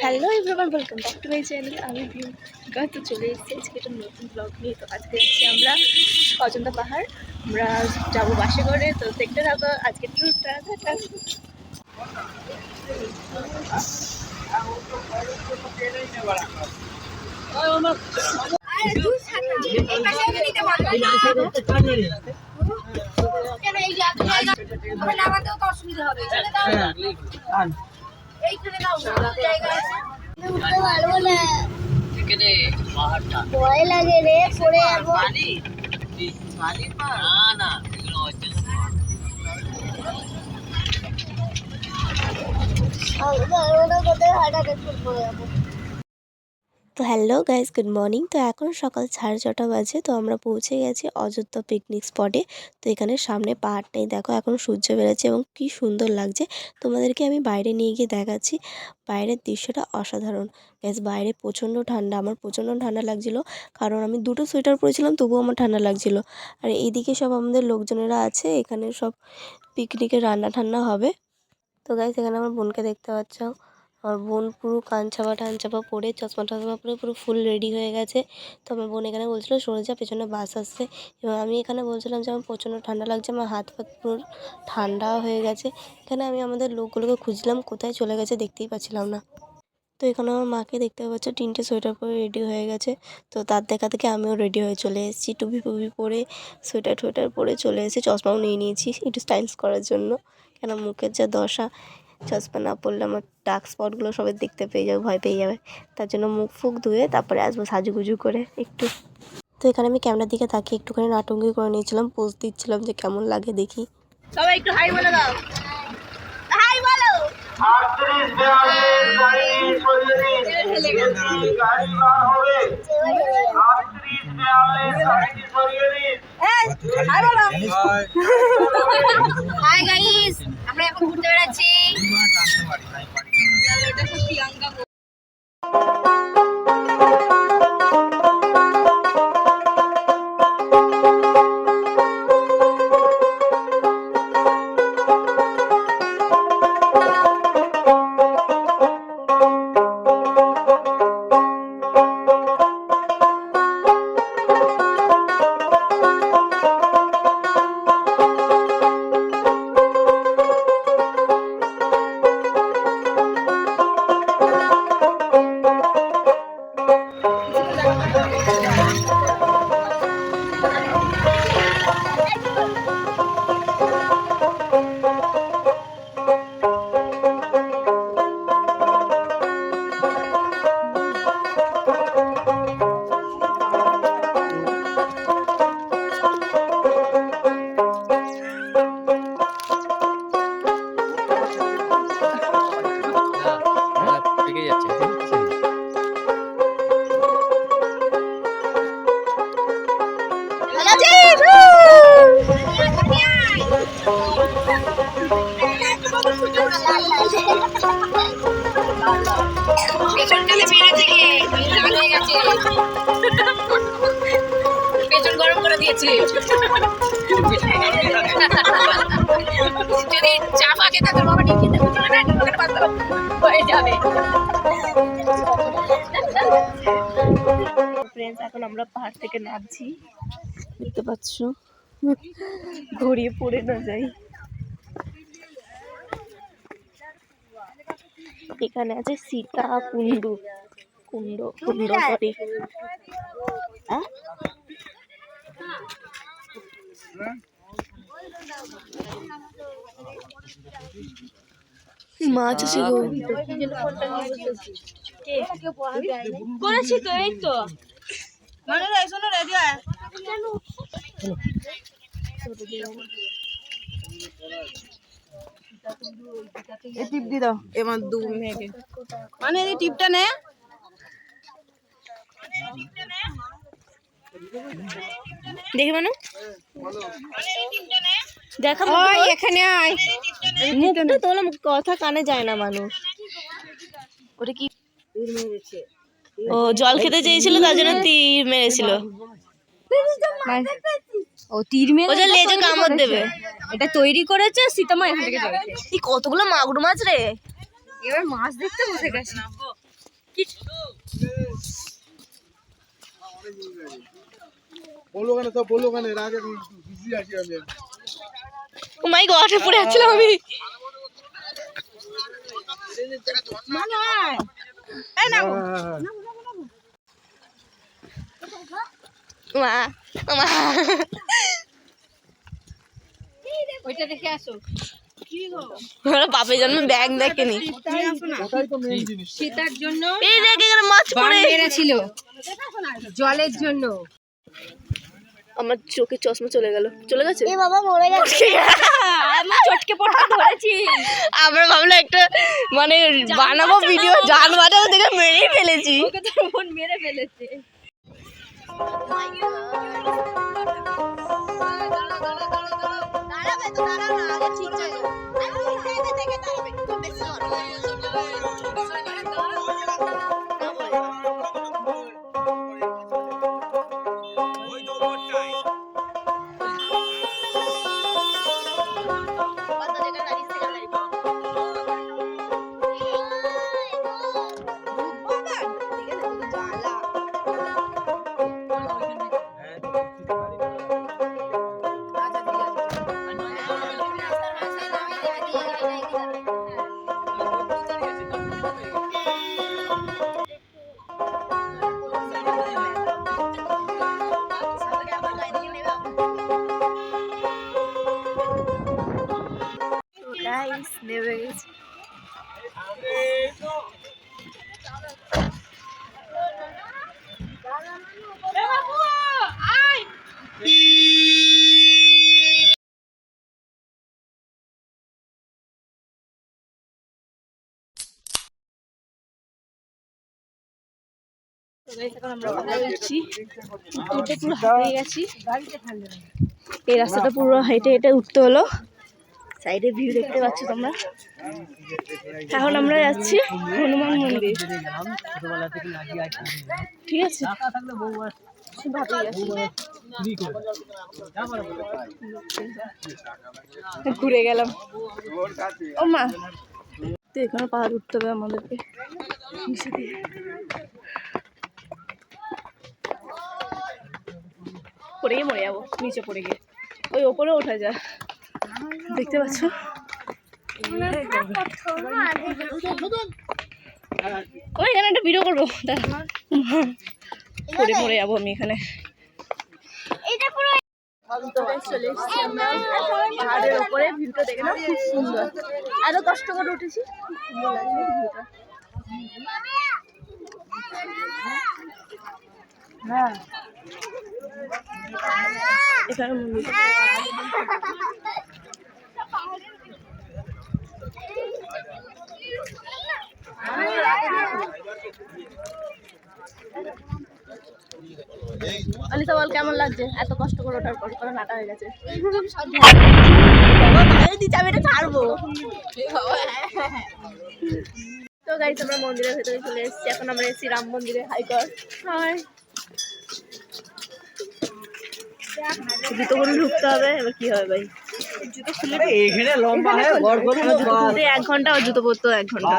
Hello everyone, welcome back to my channel. আমি প্রিয়ঙ্কা। তো চলে এসেছি আজকে একটা নতুন ব্লগ নিয়ে। তো আজকে এসেছি আমরা অজন্তা পাহাড়। আমরা যাবো বাসে করে, তো দেখতে থাকো আজকে ট্যুরটা। ভয় লাগে রে, পড়ে যাবো। কোথায় হাঁটাতে পড়ে যাবো। তো হ্যালো গাইজ, গুড মর্নিং। তো এখন সকাল 6:30 বাজে। তো আমরা পৌঁছে গেছি অযোধ্যা পিকনিক স্পটে। তো এখানে সামনে পাহাড়টাই দেখো, এখন সূর্য বেরোচ্ছে এবং কি সুন্দর লাগছে। তোমাদেরকে আমি বাইরে নিয়ে গিয়ে দেখাচ্ছি। বাইরের দৃশ্যটা অসাধারণ গাইজ। বাইরে প্রচণ্ড ঠান্ডা, আমার প্রচণ্ড ঠান্ডা লাগছিলো, কারণ আমি দুটো সোয়েটার পরেছিলাম, তবুও আমার ঠান্ডা লাগছিলো। আর এইদিকে সব আমাদের লোকজনেরা আছে, এখানে সব পিকনিকে রান্না ঠান্না হবে। তো গাইজ এখানে আমার বোনকে দেখতে পাচ্ছ। আমার বোন পুরো কানচাপা টানচাপা পরে, চশমা টশমা পরে পুরো ফুল রেডি হয়ে গেছে। তো আমার বোন এখানে বলছিলো সরে যা, পেছনে বাস আসছে। এবং আমি এখানে বলছিলাম যে আমার প্রচণ্ড ঠান্ডা লাগছে, আমার হাত ফাত পুরো ঠান্ডা হয়ে গেছে। এখানে আমি আমাদের লোকগুলোকে খুঁজলাম, কোথায় চলে গেছে দেখতেই পাচ্ছিলাম না। তো এখানে আমার মাকে দেখতে পাচ্ছ, 3টে সোয়েটার পরে রেডি হয়ে গেছে। তো তার দেখা থেকে আমিও রেডি হয়ে চলে এসেছি, টুপি ফুপি পরে সোয়েটার টোয়েটার পরে চলে এসেছি। চশমাও নিয়ে নিয়েছি একটু স্টাইলস করার জন্য, কেন মুখের যা দশা, চশমা না পরলে আমার ডার্ক স্পটগুলো সবাই দেখতে পেয়ে যাবে, ভয় পেয়ে যাবে। তার জন্য মুখ ফুক ধুয়ে তারপরে আসবো সাজুগুজু করে একটু। তো এখানে আমি ক্যামেরার দিকে তাকিয়ে একটুখানি নাটঙ্গি করে নিয়েছিলাম, পোজ দিচ্ছিলাম যে কেমন লাগে দেখি। সবাই একটু হাই বলে দাও, হাই বলো। হাই গাইস, আমরা এখন ঘুরতে বেড়াচ্ছি। পেছন গরম করে দিয়েছে, যদি চাপা খেতে তোর বাবা ঠিক হয়ে যাবে। ফ্রেন্ডস, এখন আমরা পাহাড় থেকে নামছি, দেখতে পাচ্ছ, গড়িয়ে পড়ে না যাই। এখানে আছে সীতা কুণ্ড, কুণ্ড কুণ্ড সরি, মাছ আছে গো, করেছি তো, এই তো মানে শোনো রে দিয়া এই টিপ দি দাও, এমন দু মেঘে মানে এই টিপটা নে, দেখে মানে দেখা এখানে আয়, মুখটা তোলা, কথা কানে যায় না মানুষ। ওটা কি, ও জল খেতে চেয়েছিল তার জন্য তীর মেরেছিল। ও তীর মেরে ওটা লেজে কামড় দেবে, এটা তৈরি করেছে সীতামা এখান থেকে যাবে। এই কতগুলো মাগুর মাছ রে, এবার মাছ দেখতে বসে গেছে। ও মাই গড, পড়ে যাচ্ছিলাম আমি। মা মা ওইটা দেখে আসো। বাপের জন্য ব্যাগ দেখেনি। সীতার জন্য এই দেখ এখানে মাছ পড়ে মেরেছিল, জলের জন্য। আমার চোখে চশমা চলে গেছে। এ বাবা মরে গেছে। আমি চটকে পড়তে ধরেছি। আমরা ভাবলাম একটা মানে বানাবো ভিডিও, জান বাজাও দেখে মেরেই ফেলেছি। ওকে তোর বোন মেরে ফেলেছে। নেমে গেছি। আমরা উঠছি, উঠে পুরো হাঁপিয়ে গেছি। এই রাস্তাটা পুরো হেঁটে হেঁটে উঠতে হলো। সাইডে ভিউ দেখতে পাচ্ছ তোমরা। এখন আমরা যাচ্ছি হনুমান মন্দির, ঠিক আছে? ঘুরে গেলাম। ও মা, তো এখানে পাহাড় উঠতে হবে আমাদেরকে। পড়ে গিয়ে মরে যাবো, নিচে পড়ে গিয়ে। ওই ওপরে ওঠা যায়, দেখতে পাচ্ছ? ওই এখানে একটা ভিডিও করবো, পড়ে মরে যাবো আমি এখানে। চলে এসেছি আমরা পাহাড়ের ওপরে, ভিউটা দেখে না খুব সুন্দর। এত কষ্ট করে উঠেছি, সুন্দর লাগছে ভিউটা। হ্যাঁ, এখানে মন্দির। আলিসা বল কেমন লাগছে এত কষ্ট করে ওঠার পর? করে নাটা হয়ে গেছে। আমি এটা ছাড়বো। তো গাইস আমরা মন্দিরের ভেতরে চলে এসেছি। এখন আমরা এসেছি রাম মন্দিরে। হাই কর, হাই। জুতো করে ঢুকতে হবে, এবার কি হবে ভাই? জুতো খুলে এখানে লম্বা হয়, গড় করে জুতো খুলতে 1 ঘন্টা, আর জুতো পরতে 1 ঘন্টা।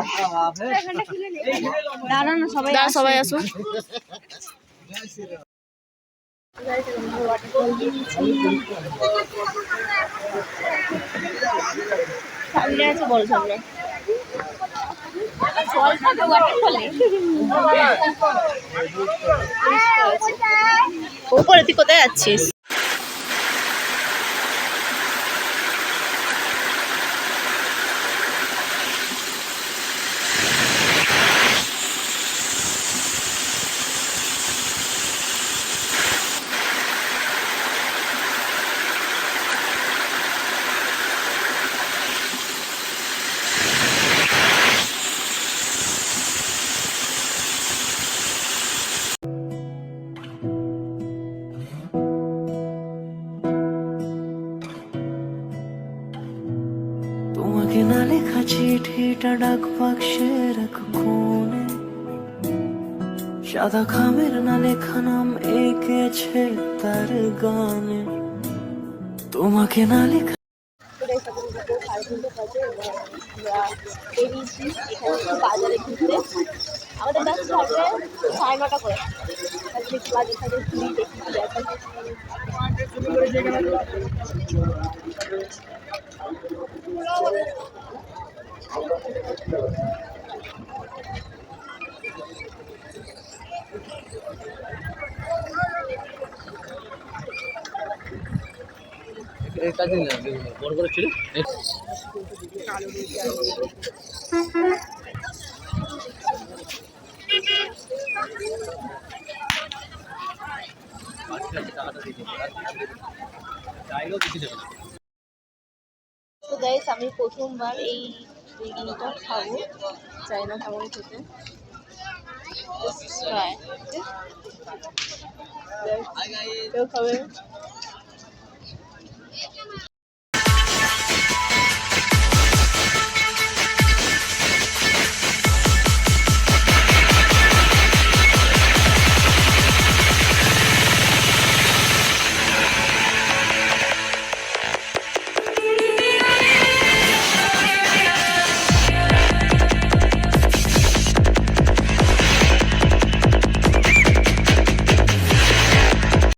দাঁড়া না, সবাই আসুন। সামনে আছে বড় সামনে। ওপরে তুই কোথায় যাচ্ছিস? তোমাকে না লেখা চিঠিটা ডাক বাক্সের এক কোণে, সাদা খামের না লেখা নাম এঁকেছে তার গানে। তোমাকে না লেখা বাজারে ঘুরতে আমাদের ব্যাস থাকবে 9:30 করে। দেখি বাজে থাকে ঘুরি দেখি কি আছে। তো গাইস আমি প্রথমবার এই বেগুনিটা খাবো, চাই না কেমন খেতে। Just try. কেউ খাবে?